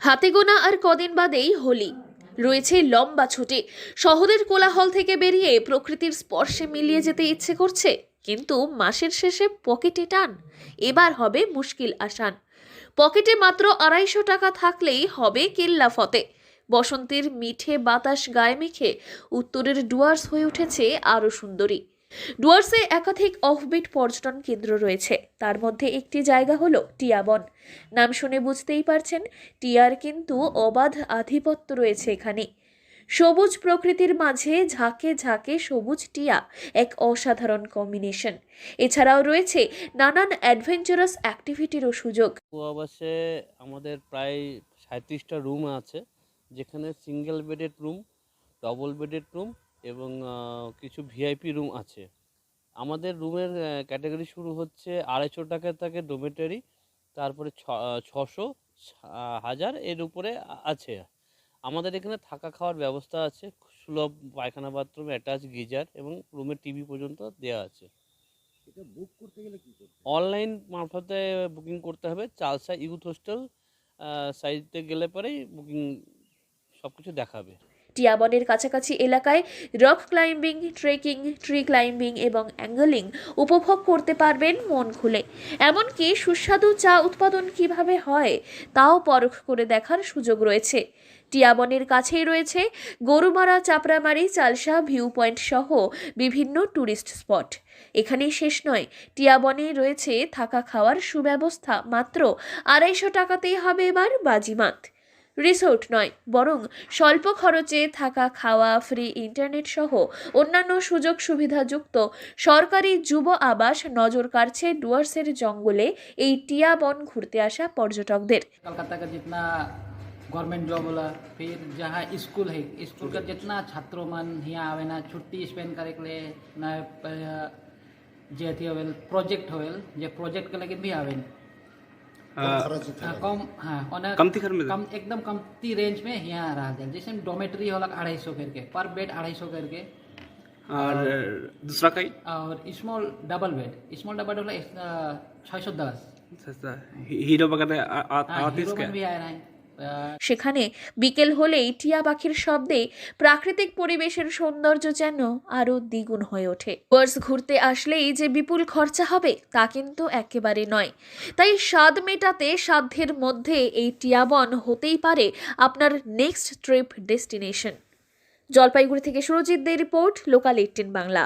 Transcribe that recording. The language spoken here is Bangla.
হাতে গোনা আর কদিন বাদেই হোলি। রয়েছে লম্বা ছুটি। শহরের কোলাহল থেকে বেরিয়ে প্রকৃতির স্পর্শে মিলিয়ে যেতে ইচ্ছে করছে, কিন্তু মাসের শেষে পকেটে টান। এবার হবে মুশকিল আসান। পকেটে মাত্র 250 টাকা থাকলেই হবে কেল্লা ফতে। বসন্তের মিঠে বাতাস গায়ে মেখে উত্তরের ডুয়ার্স হয়ে উঠেছে আরো সুন্দরী। ডুয়ার্সে একাধিক অফবিট পর্যটন কেন্দ্র রয়েছে, তার মধ্যে একটি জায়গা হলো টিয়া বন। নাম শুনে বুঝতেই পারছেন, টিয়ার কিন্তু অবাধ আধিপত্য রয়েছে এখানে। সবুজ প্রকৃতির মাঝে ঝাঁকে ঝাঁকে সবুজ টিয়া এক অসাধারণ কম্বিনেশন। এছাড়াও রয়েছে নানান অ্যাডভেঞ্চারাস অ্যাক্টিভিটিরও সুযোগ। আবাসে আমাদের প্রায় 37টা রুম আছে, যেখানে single bedded room, double bedded room এবং কিছু ভিআইপি রুম আছে। আমাদের রুমের ক্যাটাগরি শুরু হচ্ছে 250 টাকা থেকে ডোমেটারি, তারপরে 600, 1000 এর উপরে আছে। আমাদের এখানে থাকা খাওয়ার ব্যবস্থা আছে, সুলভ পায়খানা বাথরুম, অ্যাটাচ গিজার এবং রুমের টিভি পর্যন্ত দেওয়া আছে। এটা বুক করতে গেলে কি করতে হবে? অনলাইন মারফতে বুকিং করতে হবে। চালসা ইউথ হোস্টেল সাইটে গেলে পরেই বুকিং সব কিছু দেখাবে। টিয়া বনের কাছাকাছি এলাকায় rock climbing, trekking, tree climbing এবং অ্যাঙ্গলিং উপভোগ করতে পারবেন মন খুলে। এমনকি সুস্বাদু চা উৎপাদন কিভাবে হয় তাও পরখ করে দেখার সুযোগ রয়েছে। টিয়া বনের কাছেই রয়েছে গরুমারা, চাপড়ামারি, চালসা ভিউ পয়েন্ট সহ বিভিন্ন ট্যুরিস্ট স্পট। এখানেই শেষ নয়, টিয়া বনে রয়েছে থাকা খাওয়ার সুব্যবস্থা। মাত্র 250 টাকাতেই হবে এবার বাজিমাত। রিসোর্ট নয়, বরং স্বল্প খরচে থাকা খাওয়া, ফ্রি ইন্টারনেট সহ অন্যান্য সুযোগ সুবিধাযুক্ত সরকারি যুব আবাস নজর কাড়ছে ডুয়ার্সের জঙ্গলে এই টিয়া বন ঘুরতে আসা পর্যটকদের। कलकत्ता का जितना गवर्नमेंट जॉब होला, फिर जहाँ स्कूल है, स्कूल का जितना छात्रों मन यहाँ आवे ना छुट्टी स्पेंड करे के लिए ना जे अथी होवेल प्रोजेक्ट होवेल, जे प्रोजेक्ट के लगे भी आवे कम, हाँ कमती खर्च में कम एकदम कमती रेंज में यहाँ रहा जाए। जैसे डोमेट्री होला 250 करके पर बेड, 250 करके। और दूसरा कहीं और स्मॉल डबल बेड होला 610। हीरो वगैरह हाँ, आते हीरो इसके मन भी आ रहा है। সেখানে বিকেল হলেই টিয়া পাখির শব্দে প্রাকৃতিক পরিবেশের সৌন্দর্য যেন আরো দ্বিগুণ হয়ে ওঠে। ডুয়ার্স ঘুরতে আসলেই যে বিপুল খরচা হবে তা কিন্তু একেবারে নয়। তাই স্বাদ মেটাতে সাধ্যের মধ্যে এই টিয়া বন হতেই পারে আপনার নেক্সট ট্রিপ ডেস্টিনেশন। জলপাইগুড়ি থেকে সুরজিৎ দে রিপোর্ট, লোকাল 18 বাংলা।